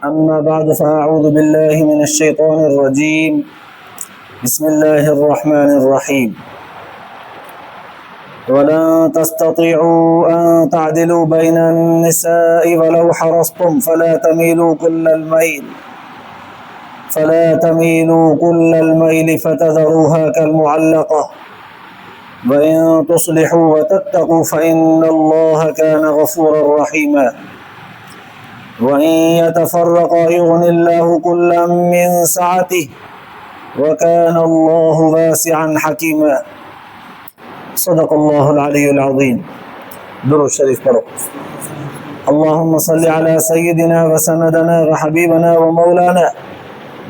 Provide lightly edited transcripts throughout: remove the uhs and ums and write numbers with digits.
أما بعد فأعوذ بالله من الشيطان الرجيم. بسم الله الرحمن الرحيم. ولن تستطيعوا أن تعدلوا بين النساء ولو حرصتم فلا تميلوا كل الميل فتذروها كالمعلقة. وإن تصلحوا وتتقوا فإن الله كان غفورا رحيما. وإن يتفرقا يغن الله كلا من سعته وكان الله واسعا حكيما. صدق الله العلي العظيم. درود شريف پڑھو. اللهم صل على سيدنا وسندنا وحبيبنا ومولانا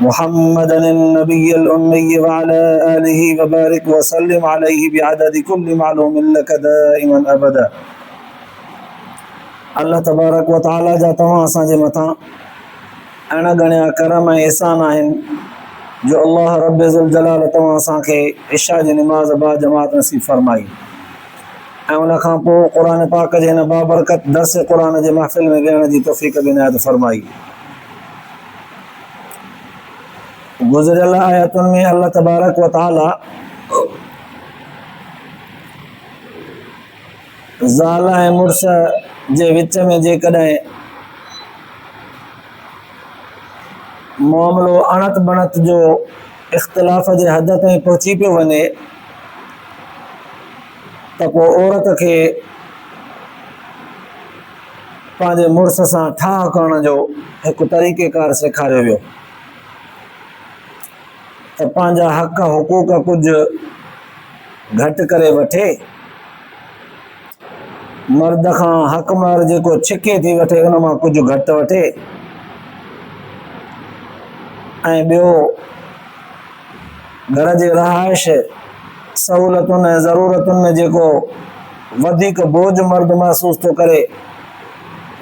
محمد النبي الأمي وعلى آله وبارك وسلم عليه بعدد كل معلوم لك دائما أبدا. अल्लाह तबारक व ताला जा तव्हां असांजे मथां अहिड़ा घणा करम ऐं एहसान आहिनि जो अल्लाह रब ज़ुल जलाल तव्हां असांखे इशा जी निमाज़ बा जमात नसीब फरमाई ऐं उन खां पोइ क़ुर पाक जे हिन बाबरकत दर्स क़ुर जे महफ़िल में विहण जी तौफ़ीक़ इनायत फरमाई। गुज़िरियल आयतुनि में अल्लाह तबारक व ताला ज़ाल ऐं मुड़ुस जे विच में जेकॾहिं मामिलो अणत बणत जो इख़्तिलाफ़ जे हद ताईं पहुची पियो वञे त पोइ औरत खे पंहिंजे मुड़ुस सां ठाह करण जो हिकु तरीक़ेकार सेखारियो वियो त पंहिंजा हक़ हुक़ूक़ कुझु घटि करे वठे, मर्द खां हक़मार जेको छिके थी वठे उन मां कुझु घटि वठे ऐं ॿियो घर जे रहाइश सहूलतुनि ऐं ज़रूरतुनि में जेको वधीक बोझ मर्द महसूस थो करे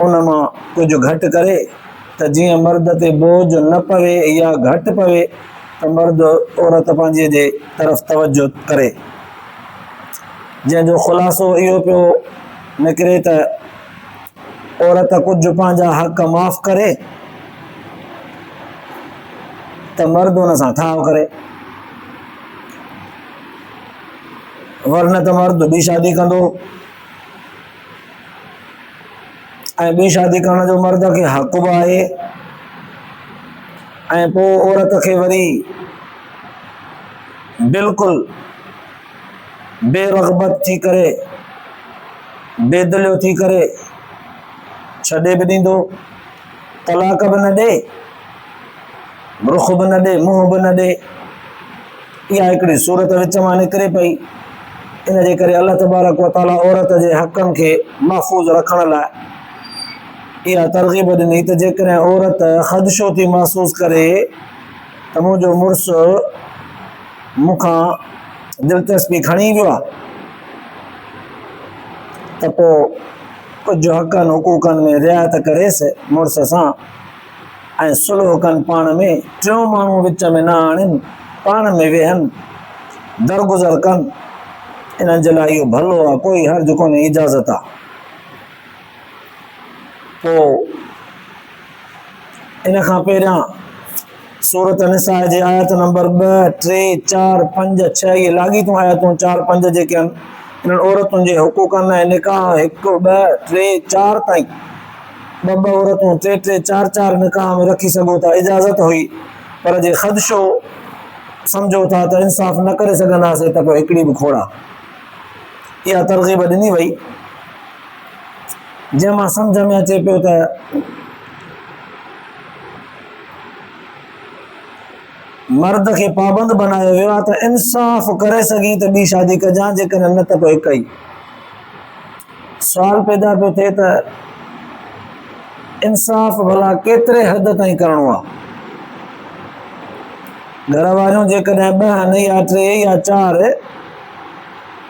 उन मां कुझु घटि करे त जीअं मर्द ते बोझ न पवे या घटि पवे त मर्द औरत पंहिंजे जे तरफ़ तवजो करे, जंहिंजो ख़ुलासो इहो पियो निकिरे त औरत कुझु पंहिंजा हक़ माफ़ करे त मर्द उन सां ठाह करे, वरन त मर्द ॿी शादी कंदो ऐं ॿी शादी करण जो मर्द खे हक़ बि आहे ऐं पोइ औरत खे वरी बिल्कुलु बेरग़बत थी करे बेदिलियो थी करे छॾे बि ॾींदो, तलाक बि न ॾे, रुख़ बि न ॾे, मुंहुं बि न ॾे। इहा हिकिड़ी सूरत विच मां निकिरे पई। इन जे करे अल्लाह तबारक व ताला औरत जे हक़नि खे महफ़ूज़ रखण लाइ इहा तरग़ीब ॾिनी त जेकॾहिं औरत ख़दशो थी महसूस करे त मुंहिंजो मुड़ुसु मूंखां दिलचस्पी खणी वियो आहे त पोइ कुझु हक़नि हुक़ूक़नि में रिआयत करेसि मुड़ुस सां ऐं सुलह कनि पाण में, टियों माण्हू विच में न आणनि, पाण में वेहनि, दरगुज़र कनि। इन्हनि जे लाइ इहो भलो आहे, कोई हर्ज कोन्हे, इजाज़त आहे। पोइ इन खां पहिरियां सूरत निसा जे आयत नंबर 2, 3, 4, 5, 6 इहे लाॻीतियूं आयतूं 4, 5 जेके आहिनि इन्हनि औरतुनि जे हुक़ूक़नि ऐं निकाह 1, 2, 3, 4 ताईं 2 औरतूं 3, 4 निकाह में रखी सघो था, इजाज़त हुई। पर जे ख़दशो सम्झो था त इंसाफ़ न करे सघंदासीं त पोइ हिकिड़ी बि खोड़ा। इहा तरग़ीब ॾिनी वई जंहिं मां सम्झ में अचे पियो त मर्द खे पाबंद बनायो वियो आहे त इंसाफ़ करे सघी त ॿी शादी कजांइ, जेकॾहिं न त पोइ हिकु ई। सुवाल पैदा पियो थिए त इंसाफ़ भला केतिरे हद ताईं करिणो आहे? घर वारियूं जेकॾहिं 2 या 3 या 4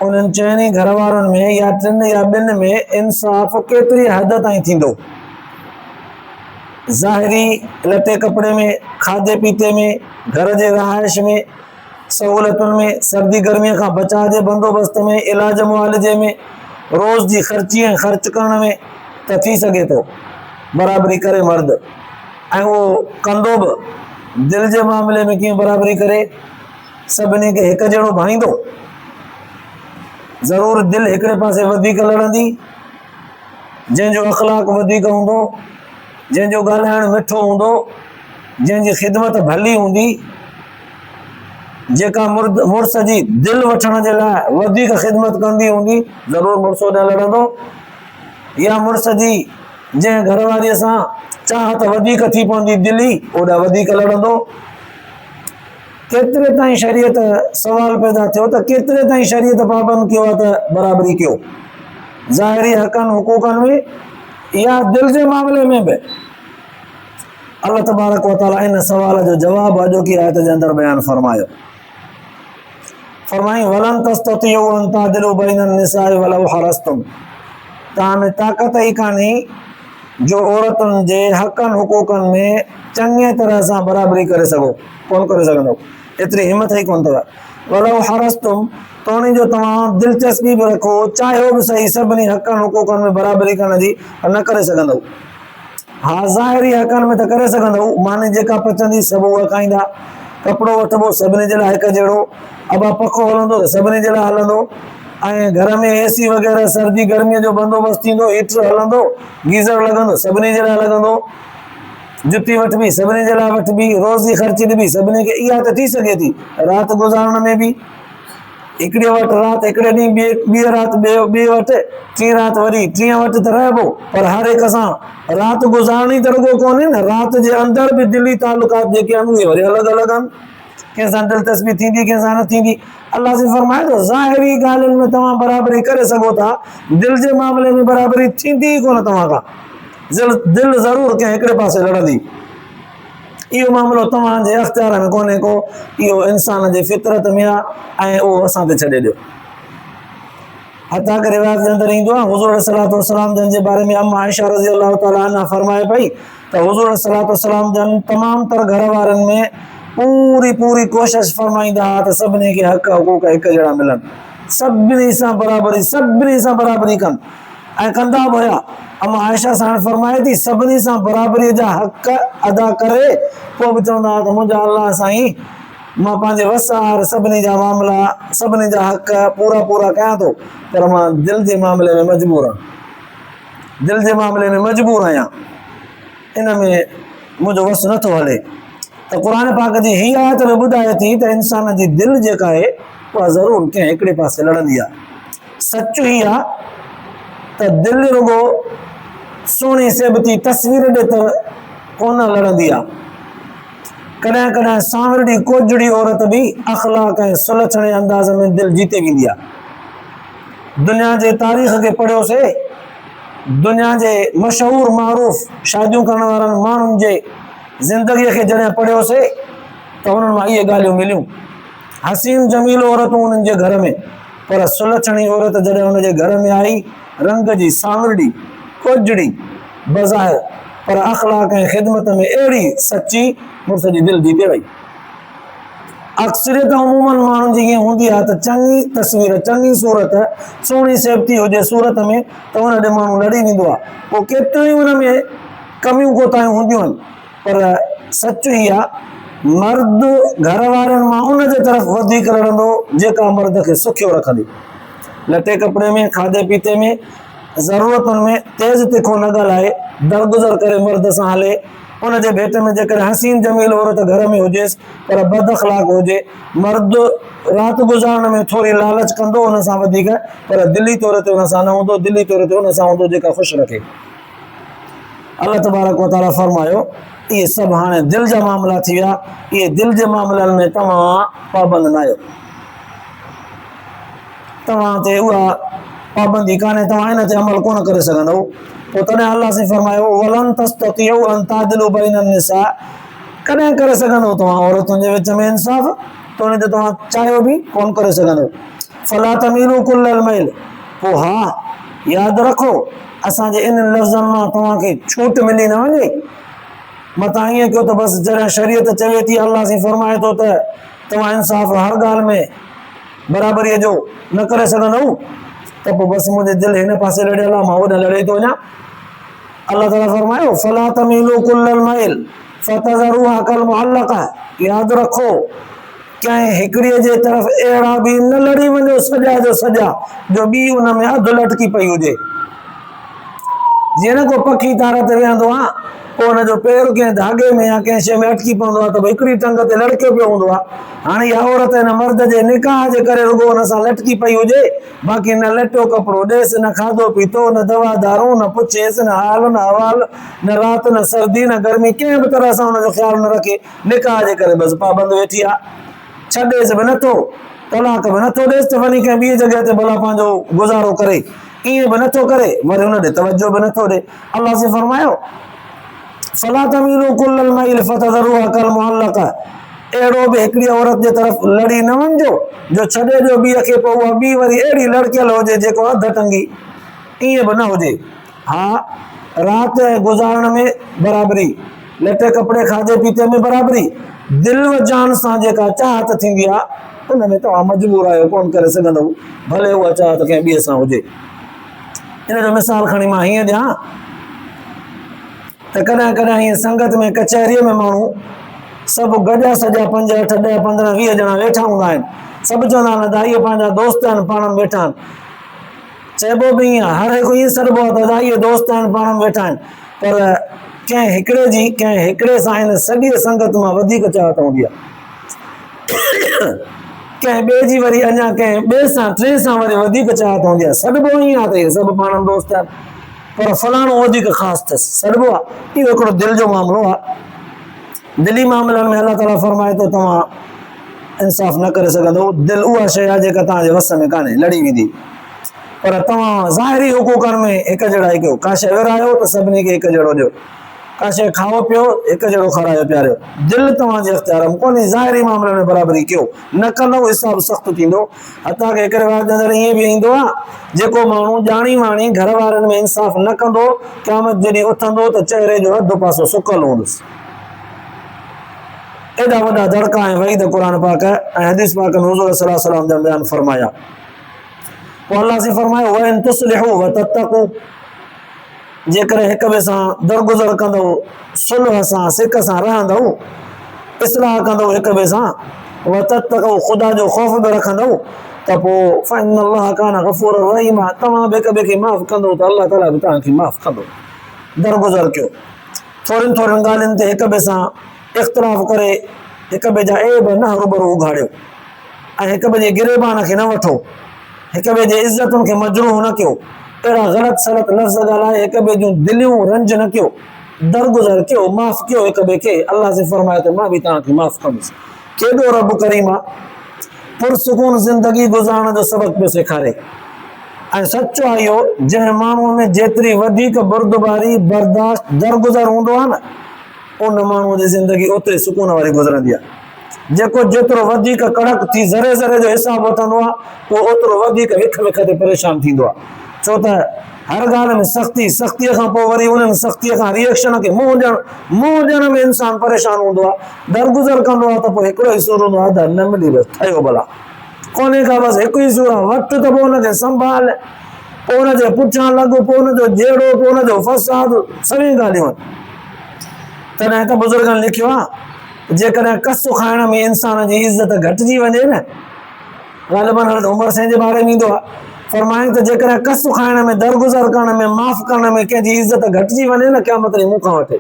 उन्हनि 4 घर वारनि में या 3 या 2 में इंसाफ़ केतिरी हद ताईं थींदो? ज़ाहिरी लटे कपिड़े में, खाधे पीते में, घर जे रहाइश में, सहूलतुनि में, सर्दी गर्मीअ खां बचाव जे बंदोबस्त में, इलाज मुआलजे में, रोज़ जी ख़र्ची ऐं ख़र्च करण में त थी सघे थो बराबरी करे मर्द, ऐं उहो कंदो बि दिलि जे मामले में कीअं बराबरी करे सभिनी खे हिकु जहिड़ो भाईंदो। ज़रूरु दिलि हिकिड़े पासे वधीक लड़ंदी, जंहिंजो अख़लाक वधीक हूंदो, जंहिंजो ॻाल्हाइणु मिठो हूंदो, जंहिंजी ख़िदमत भली हूंदी, जेका मुड़ुस जी दिलि वठण जे लाइ वधीक ख़िदमत कंदी हूंदी, ज़रूरु मुड़ुस होॾां लड़ंदो। या मुड़ुस जी जंहिं घरवारीअ सां चाहत वधीक थी पवंदी दिली, ओॾा वधीक लड़ंदो। केतिरे ताईं शरीयत सवाल पैदा थियो त केतिरे ताईं शरीयत पाबंद कयो आहे त बराबरी कयो, ज़ाहिरी हक़नि हुकूकनि में या दिलि जे मामले में बि। अल्लाह तबारक व तआला इन सवाल जो जवाब अॼोकी आयत जे अंदरि बयानु फरमायो। फरमाई वलन तस्ततियू अन तादिलू बैन निसाइ वलौ हरस्तुम, तव्हां में ताक़त ई कान्हे जो औरतुनि जे हक़नि हुकूकनि में चङे तरह सां बराबरी करे सघो, कोन करे सघंदो, एतिरी हिमत ई कोन अथव। वलौ हरस्तुम, तोणी जो तव्हां दिलचस्पी बि रखो, चाहियो बि सही सभिनी हक़नि हुकूकनि में बराबरी करण जी, न करे सघंदव। हा, ज़ाहिरी हक़नि में त करे सघंदव, माने जेका पचंदी सभु उहा खाईंदा, कपिड़ो वठिबो सभिनी जे लाइ हिकु जहिड़ो, अबा पखो हलंदो त सभिनी जे लाइ हलंदो, ऐं घर में एसी वग़ैरह सर्दी गर्मीअ जो बंदोबस्तु थींदो, हीटर हलंदो, गीज़र लॻंदो सभिनी जे लाइ लॻंदो, जुती वठिबी सभिनी जे लाइ वठिबी, रोज़ी ख़र्ची ॾिबी सभिनी खे, इहा त थी सघे थी। राति गुज़ारण में बि हिकिड़े वटि राति हिकिड़े ॾींहुं ॿी राति ॿिए वटि, टी राति वरी टीह वटि त रहिबो, पर हर हिक सां राति गुज़ारणी त रुॻो कोन्हे न, राति जे अंदरि बि दिली तालुकात जेके आहिनि उहे वरी अलॻि अलॻि आहिनि, कंहिंसां दिलचस्पी थींदी कंहिंसां न थींदी। अल्लाह से फरमाए थो ज़ाहिरी ॻाल्हियुनि में तव्हां बराबरी करे सघो था, दिलि जे मामले में बराबरी थींदी ई कोन तव्हां खां, दिलि ज़रूरु कंहिं हिकिड़े पासे लड़ंदी। इहो मामिलो तव्हांजे अख़्तियार में कोन्हे को, इहो इंसान जे फितरत में आहे ऐं उहो असां ते छॾे ॾियो। हथा के रिवायत जे अंदरि ईंदो आहे हुज़ूर सल्लल्लाहु अलैहि वसल्लम जन जे बारे में अम्मा आयशा रज़ी अल्लाह तआला अन्हा फरमाए पई त हुज़ूर सल्लल्लाहु अलैहि वसल्लम जन तमामु तर घर वारनि में पूरी कोशिशि फरमाईंदा हुआ त सभिनी खे हक़ हुकूक हिकु जहिड़ा मिलनि, सभिनी सां बराबरी कनि ऐं कंदा बि हुया। अम्मा आयशा सां फरमाए थी सभिनी सां बराबरीअ जा हक़ अदा करे पोइ बि चवंदा हुआ त मुंहिंजा अल्लाह साईं, मां पंहिंजे वसार सभिनी जा मामला सभिनी जा हक़ पूरा कयां थो, पर मां दिलि जे मामले में मजबूर आहियां, इन में मुंहिंजो वस नथो हले। त क़ुर पाक जी हीअ आयत में ॿुधाए थी त इंसान जी दिलि जेका आहे उहा ज़रूरु कंहिं हिकिड़े पासे लड़ंदी आहे। सच ही आहे त दिलि रुॻो सुहिणी सेबती तस्वीर ॾे त कोन लड़ंदी आहे, कॾहिं कॾहिं सांवरड़ी कोजड़ी औरत बि अख़लाक ऐं सुलझणे अंदाज़ में दिलि जीते वेंदी आहे। दुनिया जे तारीख़ खे पढ़ियोसीं, दुनिया जे मशहूर मारूफ़ शादियूं करण वारनि माण्हुनि जे ज़िंदगीअ खे जॾहिं पढ़ियोसीं त उन्हनि मां इहे ॻाल्हियूं मिलियूं, हसीन जमील औरतूं उन्हनि जे घर में, पर सुलझणी औरत जॾहिं उनजे घर में आई, रंग जी सांवरड़ी कोजड़ी बज़ाहिर, पर अख़लाक ऐं ख़िदमत में अहिड़ी सची, मुड़ुस जी दिलि जीते वई। अक्सरियत अमूमन माण्हुनि जी ईअं हूंदी आहे त चङी तस्वीर चङी सूरत सुहिणी सेबती हुजे सूरत में त उन ॾे माण्हू लड़ी वेंदो आहे, पोइ केतिरियूं उन में कमियूं कोताहियूं हूंदियूं आहिनि, पर सच ई आहे मर्द घर वारनि मां उन जे तरफ़ वधीक लड़ंदो जेका मर्द खे सुखियो रखंदी, लटे कपिड़े में, खाधे पीते में, ज़रूरतुनि में तेज़ तिखो न ॻाल्हाए, दरगुज़र करे मर्द सां हले, उन जे भेट में जेकॾहिं हसीन जमील औरत घर में हुजेसि पर बद अख़लाक हुजे, मर्द राति गुज़ारण में थोरी लालच कंदो उन सां वधीक, पर दिली तौर ते उन सां न हूंदो, दिली तौर ते उन सां हूंदो जेका ख़ुशि रखे। अल्लाह तबारक व तआला फरमायो इहे सभु हाणे दिलि जा मामला थी विया, इहे दिलि जे मामलनि में तव्हां पाबंद न आहियो, तव्हां ते उहा पाबंदी कान्हे, तव्हां इन ते अमल कोन करे सघंदव। पोइ तॾहिं अल्लाह से फरमायो वलन तस्ततियू अन तादिलू बैन निसा, कॾहिं करे सघंदव तव्हां औरतुनि जे विच में इंसाफ़, त उन ते तव्हां चाहियो बि कोन करे सघंदव। फला तमीलू कुल्लल मैल, पोइ हा यादि रखो असांजे इन लफ़्ज़नि मां तव्हांखे छूट मिली न वञे, मतां ईअं कयो त बसि जॾहिं शरीयत चवे थी, अल्लाह से फरमाए थो त तव्हां इंसाफ़ हर ॻाल्हि में बराबरीअ जो न करे सघंदव, त पोइ बसि मुंहिंजे दिलि हिन पासे लड़ियल आहे, मां होॾां लड़े थो वञा। अल्लाह ताला फरमायो फला तमीलू कुल्लल मैल, फतज़रूहा कल मुअल्लक़ा, याद रखो कंहिं हिकिड़ीअ जे तरफ़ अहिड़ा बि न लड़ी वञो सॼा जो सॼा जो ॿी उन में अधु लटकी पई हुजे। जीअं न को पखी तार ते वेहंदो आहे, पोइ हुनजो पेर कंहिं धागे में या कंहिं शइ में अटकी पवंदो आहे त भई हिकिड़ी टंग ते लड़कियो पियो हूंदो आहे। हाणे इहा औरत हिन मर्द जे निकाह जे करे रुॻो हुन सां लटकी पई हुजे, बाक़ी न लटो कपिड़ो ॾेसि, न खाधो पीतो, न दवा दारू, न पुछेसि, न हाल न अहवाल, न राति न सर्दी न गर्मी, कंहिं बि तरह सां हुनजो ख़्यालु न रखे, निकाह जे करे बसि पाबंद वेठी आहे। छॾेसि बि नथो, तलाक बि नथो ॾेसि त वञी कंहिं ॿी जॻह ते भला पंहिंजो गुज़ारो करे, ईअं बि नथो करे, वरी हुन ॾे तवजो बि नथो ॾे। अलाह से फरमायो फला तमीलू कुल्लल मैल फतज़रूहा कल मुअल्लक़ा, अहिड़ो बि हिकिड़ी औरत जे तरफ़ लड़ी न वञिजो जो छॾे ॾियो ॿीअ खे, पोइ उहा ॿी वरी अहिड़ी लड़कियल हुजे जेको अधु टंगी, ईअं बि न हुजे। हा, राति गुज़ारण में बराबरी, लटे कपिड़े खाधे पीते में बराबरी, दिलि व जान सां जेका चाहत थींदी आहे उन में तव्हां मजबूर आहियो, कोन करे सघंदव, भले उहा चाहत कंहिं ॿिए सां हुजे। इन जो मिसाल खणी मां हीअं ॾियां त कॾहिं कॾहिं हीअं संगत में कचहरीअ में माण्हू सभु गॾा सॼा 5, 8, 10, 15, 20 ॼणा वेठा हूंदा आहिनि, सभु चवंदा आहिनि त इहे पंहिंजा दोस्त आहिनि, पाण में वेठा आहिनि। चइबो बि ईअं, हर हिकु ईअं सॾिबो आहे त इहे दोस्त आहिनि, पाण में वेठा आहिनि, पर कंहिं हिकिड़े जी कंहिं हिकिड़े सां हिन सॼी संगत मां वधीक चाहत हूंदी आहे। कंहिं ॿिए जी वरी अञा कंहिं ॿिए सां टे सां वरी वधीक चाहत हूंदी आहे। सॾिबो ईअं आहे त इहे सभु पाण में दोस्त आहिनि, पर फलाणो वधीक ख़ासि अथसि, सॾिबो आहे। इहो हिकिड़ो दिलि जो मामिलो आहे। दिली मामलनि में अलाह ताला फरमाए थो तव्हां इंसाफ़ न करे सघंदो, दिलि उहा शइ आहे जेका तव्हांजे वस में कान्हे, लड़ी वेंदी, पर तव्हां ज़ाहिरी हुकूकनि में हिकु जहिड़ा कयो, का शइ विरायो त सभिनी खे हिकु जहिड़ो ॾियो, का शइ खाओ पियो हिकु जहिड़ो खारायो पियारियो, दिलि तव्हांजे इख़्तियार में कोन्हे, ज़ाहिरी मामलनि में बराबरी कयो, न कंदो हिसाबु सख़्तु थींदो। हथा के हिकु रिवायत जे अंदरि ईअं बि ईंदो आहे जेको माण्हू ॼाणी वाणी घर वारनि में इंसाफ़ न कंदो, क़यामत जॾहिं उथंदो त चहिरे जो अधु पासो सुकल हूंदुसि। एॾा वॾा दड़का ऐं वईद क़ुर पाक ऐं हदीस पाक में हुज़ूर सल्लल्लाहु अलैहि वसल्लम जन बयान फरमाया। पोइ अलाह से फरमायो व इन तुस्लिहू व तत्तकू, जेकर हिक ॿिए सां दरगुज़र कंदो, सुलह सां सिक सां रहंदो, इस्लाह कंदो हिक ॿिए सां, व तत्तकू ख़ुदा जो ख़ौफ़ बि रखंदो, त पोइ फ़इनल्लाह कान गफ़ूर रहीम, तव्हां बि हिक ॿिए खे माफ़ कंदो त अलाह ताला बि तव्हांखे माफ़ कंदो। दरगुज़र कयो, थोरनि थोरनि ॻाल्हियुनि ते हिक ॿिए सां इख़्तिलाफ़ करे हिक ॿिए जा ऐब न हरूभरू उघाड़ियो, ऐं हिक ॿिए जे गिरेबान खे न वठो, हिक ॿिए जे इज़तुनि खे मजरूह न कयो, अहिड़ा ग़लति सलत लफ़्ज़ ॻाल्हाए हिक ॿिए जूं दिलियूं रंज न कयो, दरगुज़र कयो, माफ़ कयो हिक ॿिए खे। अलाह से फरमाए थो मां बि तव्हांखे माफ़ कंदुसि। केॾो रब करीम आहे, पुरसुकून ज़िंदगी गुज़ारण जो सबक़ पियो सेखारे। ऐं सचो आहे इहो, जंहिं माण्हूअ में जेतिरी वधीक बुर्दबारी बर्दाश्त दरगुज़र हूंदो आहे न, उन माण्हूअ जी ज़िंदगी ओतिरी सुकून वारी गुज़रंदी आहे। जेको जेतिरो वधीक कड़क थी ज़रे ज़रे जो हिसाब वठंदो आहे, उहो ओतिरो वधीक विख विख ते परेशान थींदो आहे। छो त हर ॻाल्हि में सख़्ती, सख़्तीअ खां पोइ वरी उन्हनि सख़्तीअ खां रिएक्शन खे मुंहुं ॾियण में इंसानु परेशान हूंदो आहे। दरगुज़र कंदो आहे त पोइ हिकिड़ो ई सूर हूंदो आहे, त न मिली बसि ठहियो भला, कोन्हे का बसि हिकु ई सूर आहे, वक़्तु त पोइ हुनखे संभाल, पोइ हुनजे पुठियां लॻो, पोइ हुनजो जहिड़ो, पोइ हुनजो फ़साद, सभई ॻाल्हियूं आहिनि। तॾहिं त बुज़ुर्गनि लिखियो आहे, जेकॾहिं कसु खाइण में इंसान जी इज़त घटिजी वञे न, ग़ालिबन उमर साईं जे बारे में ईंदो आहे, फरमाइनि त जेकॾहिं कसु खाइण में, दरगुज़र करण में, माफ़ करण में कंहिंजी इज़त घटिजी वञे न क़यामत ॾींहुं मुंहुं खां वठे,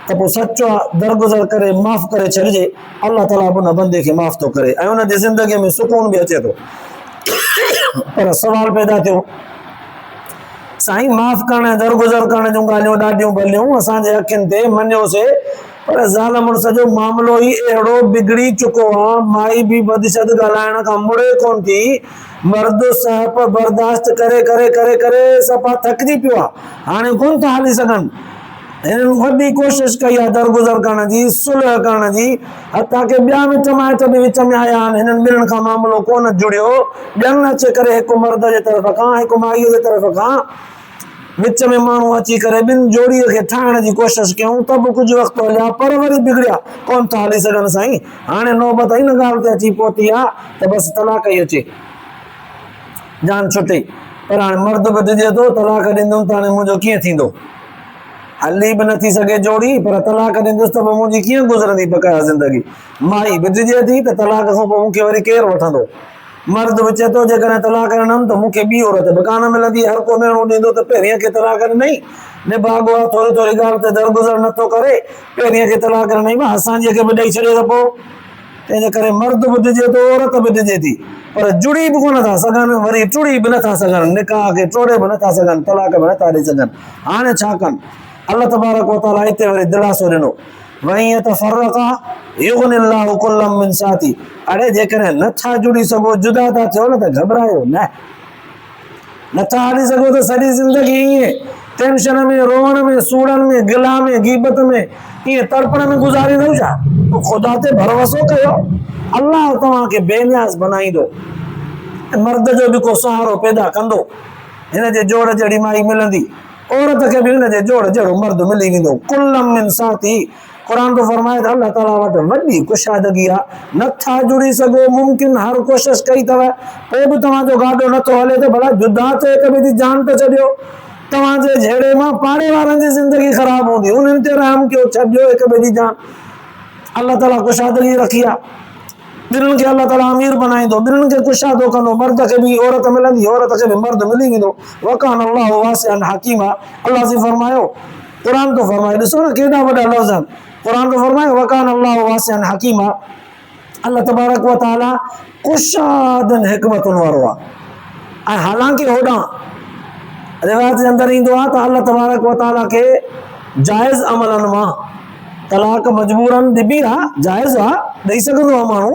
त पोइ सचो आहे दरगुज़र करे माफ़ करे छॾिजे, अलाह ताला उन बंदे खे माफ़ थो करे ऐं उनजी ज़िंदगीअ में सुकून बि अचे थो। पर सवाल पैदा थियो, साईं माफ़ करण ऐं दरगुज़र करण जूं ॻाल्हियूं ॾाढियूं भलियूं असांजे अखियुनि ते मञियोसीं, पर ज़ाल मुड़ुस जो मामिलो ई अहिड़ो बिगड़ी चुको आहे, माई बि बदशद ॻाल्हाइण खां मुड़े कोन थी, मर्द साहब बर्दाश्त करे करे करे करे सफ़ा थकिजी पियो आहे, हाणे कोन था हली सघनि। हिननि वॾी कोशिशि कई आहे दरगुज़र करण जी, सुलह करण जी, हथा के ॿिया मिट माइट बि विच में आया आहिनि, हिननि ॿिन्हिनि खां मामिलो कोन जुड़ियो, ॼण अचे करे हिकु मर्द जे तरफ़ खां हिकु माईअ जे तरफ़ खां विच में माण्हू अची करे ॿिनि जोड़ीअ खे ठाहिण जी कोशिशि कयूं, त बि कुझु वक़्तु हलिया, पर वरी बिगड़िया, कोन था हली सघनि। साईं हाणे नौबत हिन ॻाल्हि ते अची पहुती आहे त बसि तलाक ई अचे, जान छुटे, पर हाणे मर्द बि ॾिजे थो तलाक ॾींदुमि त हाणे मुंहिंजो कीअं थींदो, हली भी न थी सघे जोड़ी पर तलाक ॾींदुसि त पोइ मुंहिंजी कीअं गुज़रंदी बकाया ज़िंदगी। माई बिदिजे थी त तलाक खां पोइ मूंखे वरी केरु वठंदो। मर्द बि चए थो जेकॾहिं तलाक ॾिनमि त मूंखे ॿी औरत बि कान मिलंदी। हर को मेणो ॾींदो त पहिरीं खे तलाक ॾिनई, निभाॻो आहे थोरी थोरी ॻाल्हि ते दरगुज़र नथो करे, पहिरीं खे तलाक ॾिनई असांजीअ खे बि ॾेई छॾियो त पोइ। तंहिंजे करे मर्द बि ॾिजे थो, औरत बि ॾिजे थी, पर जुड़ी बि कोन था सघनि, वरी टुड़ी बि नथा सघनि, निकाह खे टोड़े बि नथा सघनि, तलाक बि नथा ॾेई सघनि। हाणे छा कनि? अल्लाह तबारक व तआला हिते वरी दिलासो ॾिनो, वईं त फर्रक़ा युग़निल्लाहु कुल्लम मिन साती। अड़े जेकॾहिं नथा जुड़ी सघो, जुदा था थियो न त घबरायो न, नथा हली सघो त सॼी ज़िंदगी ईअं टेंशन में, रोअण में, सूड़न में, गिला में, गीबत में, ईअं तड़पण में गुज़ारींदव छा? ख़ुदा ते भरोसो कयो, अल्लाह तव्हांखे बेनियाज़ बनाईंदो, मर्द जो बि को सहारो पैदा कंदो। हिन जे जोड़ जहिड़ी माई मिलंदी, औरत खे बि हिन जे जोड़ जहिड़ो मर्द मिली वेंदो। कुल्लम मिन साती, क़ुरान तो फरमाए त अल्लाह ताला वटि वॾी कुशादगी आहे। नथा जुड़ी सघो, मुमकिन हर कोशिश कई अथव, पोइ बि तव्हांजो गाॾो नथो हले त भला जुदा ते हिक ॿिए जी जान त छॾियो। तव्हांजे जहिड़े मां पाड़े वारनि जी ज़िंदगी ख़राब हूंदी, उन्हनि ते रहम कयो, छॾियो हिक ॿिए जी जान। अल्लाह ताला कुशादगी रखी आहे, ॿिन्हिनि खे अल्लाह ताला अमीर बनाईंदो, ॿिन्हिनि खे कुशादो कंदो, मर्द खे बि औरत मिलंदी, औरत खे बि मर्द मिली वेंदो। वकान अल्लाहु वासिअन हकीमा, अल्लाह जी फरमायो, क़ुरान तो फरमाए, ॾिसो न केॾा वॾा लफ़्ज़ आहिनि। क़ुरान तो फरमाए वकान अल्लाहु वासिअन हकीमा, अल्लाह तबारक व तआला कुशादन हिकमतुनि वारो आहे। ऐं हालांकि होॾां रिवायत जे अंदरि ईंदो आहे त अल्लाह तबारक व तआला खे जाइज़ अमलनि मां तलाक मजबूरन ॾिबी आहे, जाइज़ आहे, ॾेई सघंदो आहे माण्हू,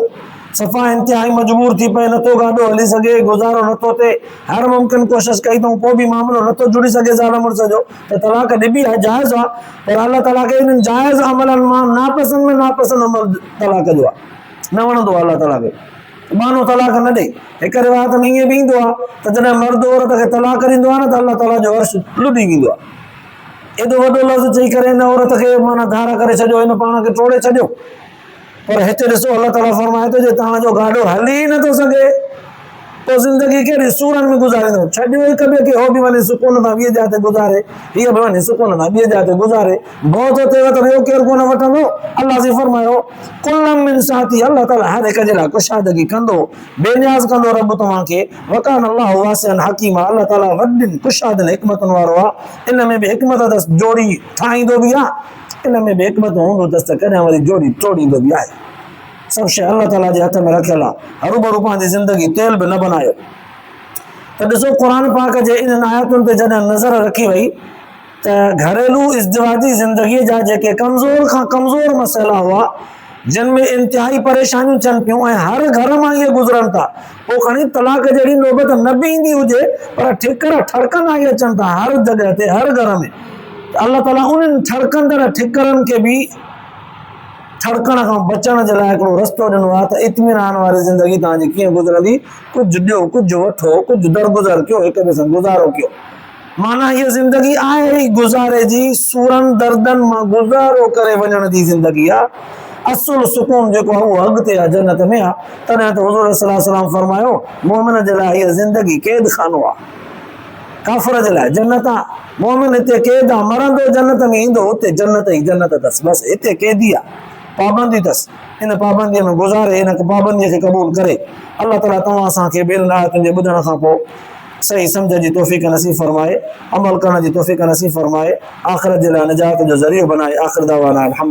सफ़ा इंतिहाई मजबूर थी पए, नथो गाॾो हली सघे, गुज़ारो नथो थिए, हर मुमकिन कोशिश कई अथऊं, पोइ बि मामिलो नथो जुड़ी सघे ज़ाल मुड़ुस जो, त तलाक ॾिबी आहे, जाइज़ आहे। पर अल्लाह ताला खे इन्हनि जाइज़ अमलनि मां नापसंद में नापसंद अमल तलाक जो आहे, न वणंदो आहे अल्लाह ताला खे, माण्हू तलाक न ॾे। हिक रिवायत में ईअं बि ईंदो आहे त जॾहिं मर्द औरत खे तलाक ॾींदो आहे न त अल्लाह ताला जो अर्श लुॾी वेंदो आहे। एॾो वॾो लफ़्ज़ चई करे हिन औरत खे माना धारा करे छॾियो, हिन पाण खे टोड़े छॾियो। पर हिते ॾिसो अल्लाह ताला फरमाए थो, जे तव्हांजो गाॾो हली ई नथो सघे, पोइ ज़िंदगी कहिड़ी सूरनि में गुज़ारींदो। छॾियो हिक ॿिए खे, हो बि वञे सुकून सां ॿिए जाइ ते गुज़ारे, हीअ बि वञे सुकून सां ॿिए जाइ ते गुज़ारे, भउ थो थिएव त ॿियो केरु कोन वठंदो। अल्लाह जी फरमायो कुल्लम मिन साती, अल्लाह ताला हर हिक जे लाइ कुशादगी कंदो, बेनियाज़ कंदो रब तव्हांखे। वकान अल्लाहु वासिअन हकीमा, अल्लाह ताला वॾियुनि कुशादनि हिकमतुनि वारो आहे। इन में बि हिकमत अथसि, जोड़ी ठाहींदो बि आहे, इन में बि हिकमत हूंदो अथसि त कॾहिं वरी जोड़ी तोड़ींदो बि आहे। सभु शइ अल्लाह ताला जे हथ में रखियल आहे, हरूभरू पंहिंजी ज़िंदगी तेल बि न बनायो। त ॾिसो क़ुरान पाक जे इन्हनि आयतुनि ते जॾहिं नज़र रखी वई त घरेलू इज़्दिवाजी ज़िंदगीअ जा जेके कमज़ोर खां कमज़ोर मसइला हुआ, जिन में इंतिहाई परेशानियूं थियनि पियूं ऐं हर घर मां इहे गुज़रनि था, पोइ खणी तलाक जहिड़ी नौबत न बि ईंदी हुजे, पर ठिकर ठड़कंदा ई अचनि था हर जॻह ते, हर घर में। अल्लाह ताला उन्हनि ठड़कंदड़ ठिकरनि खे बि ठड़कण खां बचण जे लाइ हिकिड़ो रस्तो ॾिनो आहे त इत्मीनान वारी ज़िंदगी तव्हांजी कीअं गुज़रंदी। कुझु ॾियो, कुझु वठो, कुझु दरगुज़र कयो, हिक ॿिए सां गुज़ारो कयो। माना हीअ ज़िंदगी आहे ई गुज़ारे जी, सूरनि दर्दनि मां गुज़ारो करे वञण जी ज़िंदगी आहे। असुल सुकून जेको आहे उहो अॻिते आहे, जन्नत में आहे। तॾहिं त हुज़ूर सल्लल्लाहु अलैहि वसल्लम फरमायो, मोमिन जे लाइ हीअ ज़िंदगी क़ैद खानो आहे, काफ़िर जे लाइ जन्नत आहे। मोमिन हिते क़ैद आहे, मरंदो जन्नत में ईंदो, हुते जन्नत ई जन्नत अथसि, बसि हिते क़ैदी आहे, पाबंदी अथसि, इन पाबंदीअ में गुज़ारे, इन पाबंदीअ खे क़बूल करे। अल्लाह ताला तव्हां असांखे ॿियनि आयतुनि जे ॿुधण खां पोइ सही सम्झ जी तौफ़ीक़ नसीब फरमाए, अमल करण जी तौफ़ीक़ नसीब फरमाए, आख़िरत जे लाइ निजात जो ज़रियो बनाए। आख़िर दावाना